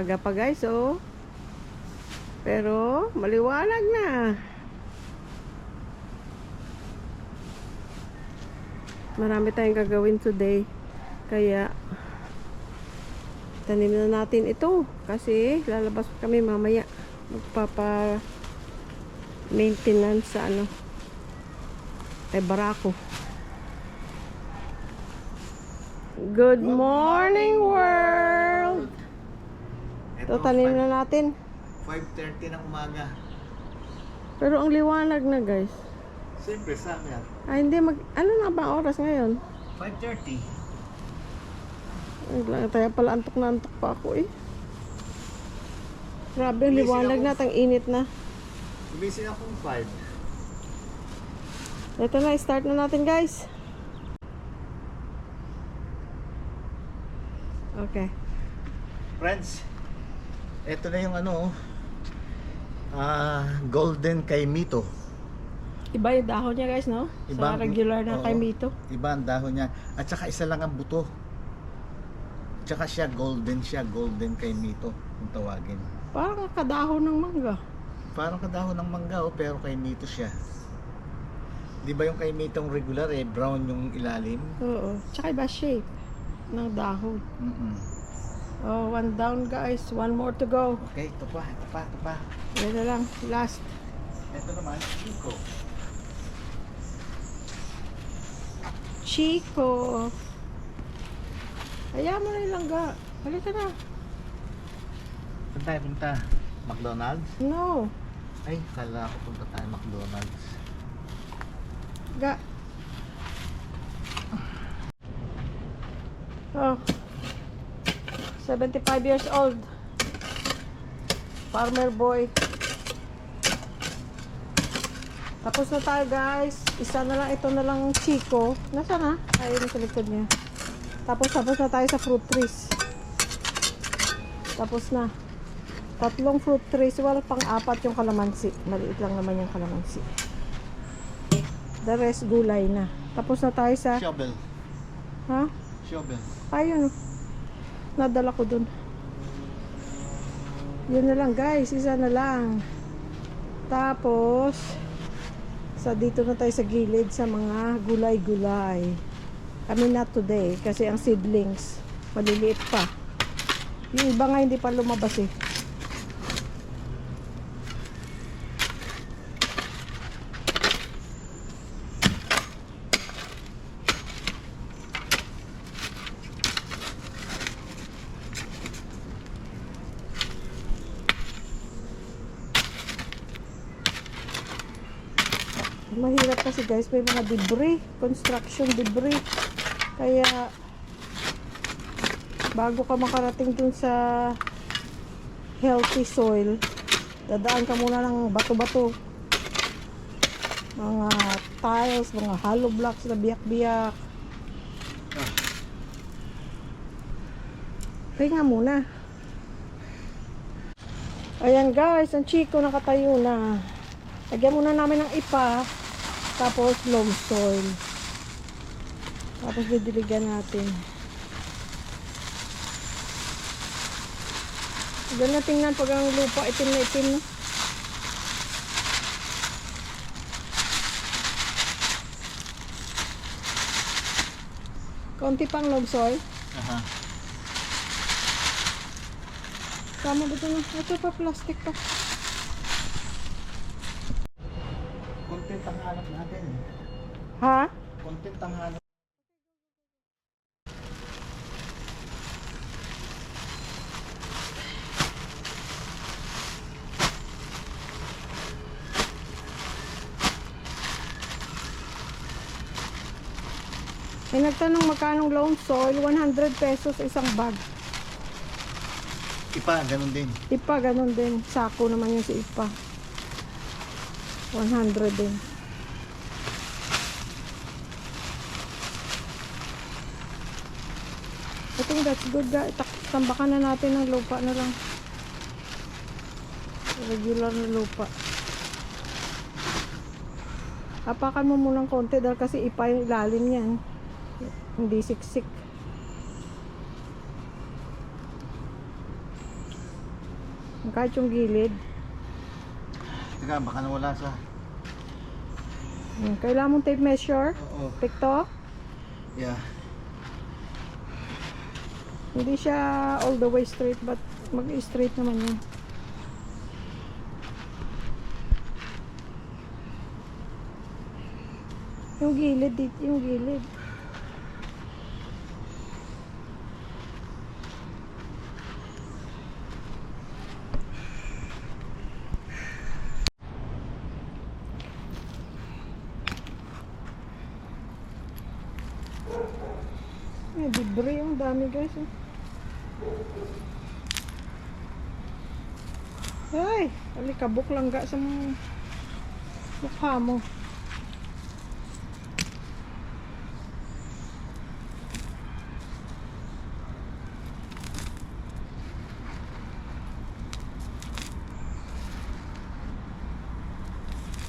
Maaga pa guys, oh. Pero maliwanag na. Marami tayong gagawin today. Kaya tanim na natin ito kasi lalabas kami mamaya. Magpapa maintenance sa kay Barako. Good morning world. Ito tanim na natin 5:30 ng umaga. pero ang liwanag na guys. Siyempre sa amin. Ay hindi ano na ba ang oras ngayon? 5:30. Kaya pala antok na antok pa ako eh. Grabe, ang liwanag na, ang init na. Gumising akong 5. Ito na, start na natin guys. Okay. Friends, ito na yung golden kaimito. Iba yung dahon niya guys, no? Sa regular na kaimito. Iba ang dahon niya. At saka isa lang ang buto. Tsaka siya, golden kaimito kung tawagin. Parang kadahon ng mangga. Parang kadahon ng mangga pero kaimito siya. Di ba yung kaimitong regular brown yung ilalim? Oo. Tsaka iba shape ng dahon. Oh, one down guys. One more to go. Okay, ito pa. Ito lang. Last. Ito naman, Chico. Kaya mo na yung langga. Halika na. Saan tayo punta? McDonald's? No. Ay, kala ko punta tayo McDonald's. Ga. Oh. 75 years old. Farmer boy. Tapos na tayo guys. Isa na lang, ito na lang Chico. Nasaan na? Ayun sa likod niya. Tapos na tayo sa fruit trees. Tapos na. 3 fruit trees. Wala pang-4 yung kalamansi. Maliit lang naman yung kalamansi. The rest gulay na. Tapos na tayo sa... Shovel. Ha? Shovel. Ayun. Nadala ko dun. Yun na lang guys. Isa na lang. Tapos... dito na tayo sa gilid sa mga gulay-gulay. I mean not today kasi ang seedlings maliliit pa. Yung iba nga hindi pa lumabas eh. Mahirap kasi guys, may mga debris, construction debris. Kaya bago ka makarating dun sa healthy soil, dadaan ka muna ng bato-bato, mga tiles, mga hollow blocks na biyak-biyak. Kaya nga muna. Ayan guys, ang Chico nakatayo na. Lagyan muna namin ng ipa. Tapos loam soil. Tapos didiligan natin. Ganda tingnan pag ang lupa itim na itim, no? Konti pang loam soil. Aha. Tama ba ito na? Ito pa plastic pa. Content ang hanap natin. Ha? Content ang hanap. May nagtanong magkanong loam soil, 100 pesos isang bag. Ipa, ganun din. Ipa, ganun din. Sako naman yung si Ipa. 100 din. I think that's good guys. Tambakan na natin ng lupa na lang. Regular na lupa. Hapakan mo munang konti dahil kasi Ipa yung ilalim yan. Hindi siksik. kahit yung gilid. Teka, baka nawala sa... Kailangan mong tape measure. Oo. Tiktok. Yeah. Hindi siya all the way straight, but mag-straight naman yan. Yung gilid dito, yung gilid. May debris yung dami guys. Ay, alikabok lang ga sa mukha mo.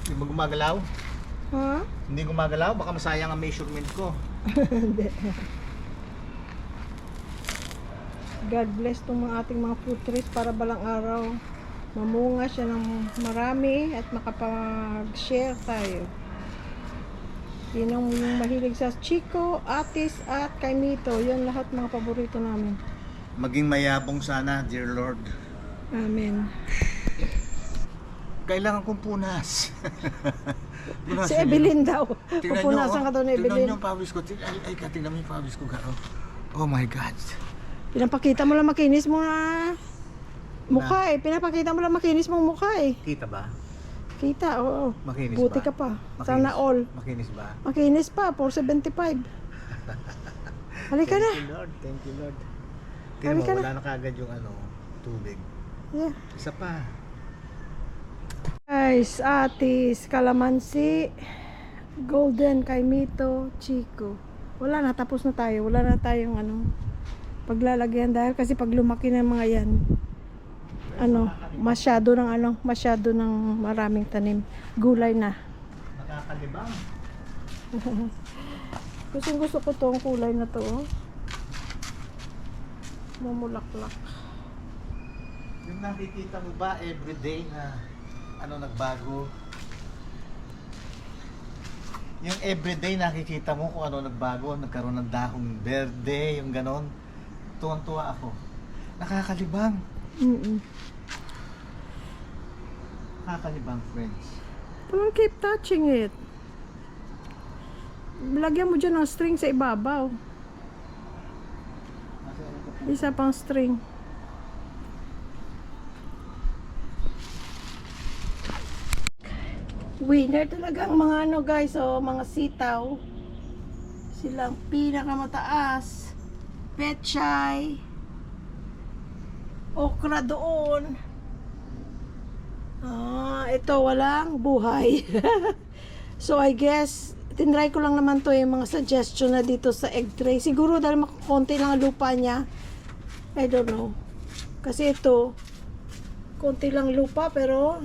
Hindi mo gumagalaw? Ha? Hindi gumagalaw? Baka masayang ang measurement ko. Hindi. God bless tong mga ating mga fruit trees para balang araw mamunga siya ng marami at makapag-share tayo. Yun ang yung mahilig sa Chico, Atis at kay Mito. Yan lahat mga paborito namin. Maging mayabong sana, dear Lord. Amen. Kailangan kong punas. Si Evelyn daw. Tingnan Pupunasan ka daw ni Tingnan Evelyn. nyo yung pawis ko. Tingnan mo yung pawis ko. Oh my God. Pinapakita mo lang makinis mo na mukha eh. Pinapakita mo lang makinis mong mukha eh. Kita ba? Kita, oo. Makinis Buti ba? ka pa. Sana all. Makinis ba? Makinis pa, 475. Halika na. Thank you Lord. Thank you Lord. Tingnan mo, Halika na. wala na kagad yung tubig. Yeah. Isa pa. Guys, Atis, Kalamansi, Golden, kay Mito, Chico. Wala na, tapos na tayo. Wala na tayong paglalagyan dahil kasi pag lumaki ng mga yan, masyado ng maraming tanim. Gulay na. Nakakalibang. Gusto ko tong kulay na to. Oh. Mamulaklak. Yung nakikita mo ba everyday na nagbago? Yung everyday nakikita mo kung ano nagbago, nagkaroon ng dahong berde, yung ganon. Tuwang-tuwa ako. Nakakalibang. Nakakalibang, friends. Don't keep touching it. Lagyan mo dyan ng string sa ibabaw. Isa pang string. Winner talaga ang mga guys, mga sitaw. Silang pinakamataas. Pechay. Okra doon. Ito walang buhay. So I guess tinry ko lang naman to yung mga suggestion na dito sa egg tray. Siguro dahil konti lang ang lupa niya. I don't know. Kasi ito konti lang lupa pero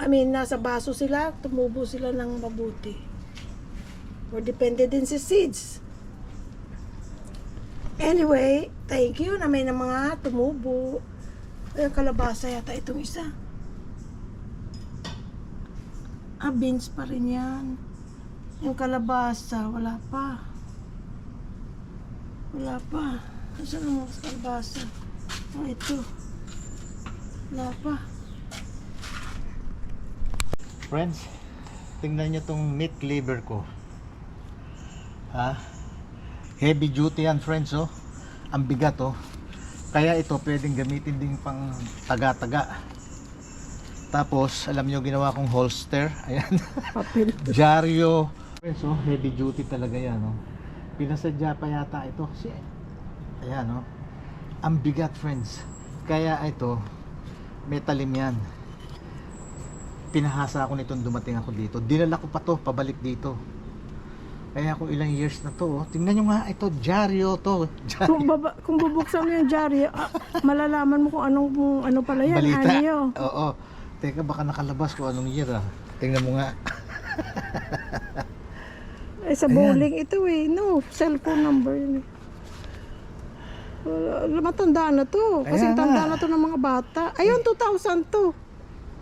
nasa baso sila, tumubo sila ng mabuti. Or depende din sa seeds. Anyway, thank you na may na mga tumubo. Ay, kalabasa yata itong isa. Beans pa rin yan. Yung kalabasa, wala pa. Wala pa. Nasaan ang mga kalabasa? Ito. Wala pa. Friends, tingnan nyo tong meat cleaver ko. Heavy duty yan, friends, oh. Ang bigat, oh. Kaya ito pwedeng gamitin din pang taga-taga. Tapos, alam nyo ginawa kong holster. Ayan. Papel. Dyaryo. Friends, oh, heavy duty talaga yan, oh. Pinasadya pa yata ito. Ayan, oh. Ang bigat, friends. Kaya ito, may talim yan. Pinahasa ako nitong dumating ako dito. Dinala ko pa to, pabalik dito. Kaya kung ilang years na to, oh. Tingnan nyo nga, ito, dyaryo to. Kung bubuksan mo yung dyaryo, malalaman mo kung ano pala yan. Balita. Anyo. Oo. Teka, baka nakalabas kung anong year, ah. Tingnan mo nga. Sa bowling ito eh. No, cellphone number yun eh. Matanda na to. Kasi Kaya tanda nga. na to ng mga bata. Ayun, 2002.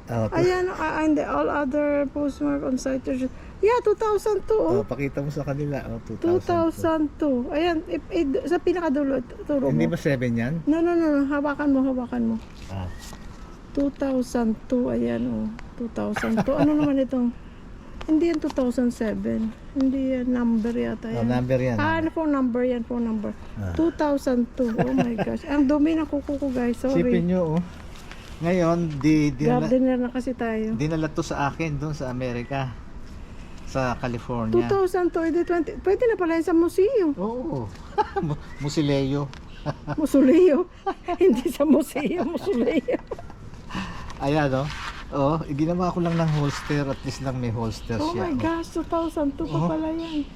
Oh, Ayan, and all other postmark on site. Yeah, 2002. oh, Oh. pakita mo sa kanila. Oh, 2002. 2002. Ayan, sa pinakadulo, turo Hindi mo. ba 7 yan? No, hawakan mo. Ah. 2002, ayan oh. 2002. Ano naman itong? Hindi yan 2007. Hindi yan number yata Oh, yan. number yan. Phone number yan, phone number. Ah. 2002. Oh my gosh. Ang dumi ng kuko ko, guys. Sorry. Sipin nyo, oh. Ngayon, Gardener na kasi tayo. dinala to sa akin doon sa Amerika. Sa California. 2002, edi 20. Pwede na pala yan sa museo. Oo. Musileo. Musuleo. Hindi sa museo, musuleo. Ayan, oh. Oh, ginawa ko lang ng holster. At least lang may holster Oh siya. my gosh, 2002 pa Oh. pala yan.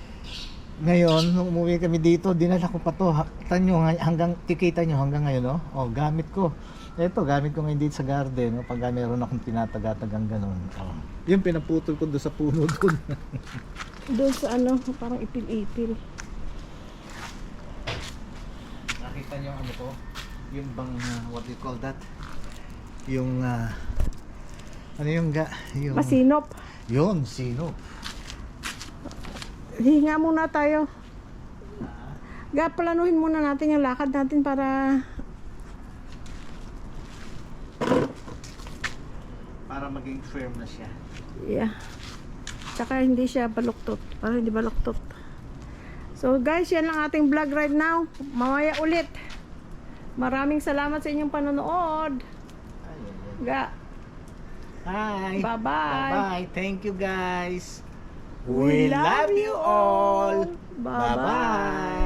Ngayon, nung umuwi kami dito, dinala ko pa to. Tanyo, hanggang, kikita nyo hanggang ngayon, oh. Oh, gamit ko. Ito, gamit ko ngayon dito sa garden. Oh, pag meron akong tinataga-tagang ganun. Oh. Yung pinaputol ko doon sa puno doon. Doon sa ano, parang ipil-ipil. Nakita nyo ano to? Yung bang, what do you call that? Yung, ano yung yung... Masinop. Yun, sino? Hinga muna tayo. Planuhin muna natin yung lakad natin para Maging firm na siya. yeah. Tsaka hindi siya baluktot. Para hindi baluktot. So guys, yan lang ating vlog right now. Mamaya ulit. Maraming salamat sa inyong panonood. Ga. Hi. Bye-bye. Bye-bye. Thank you guys. We love you all. Bye-bye.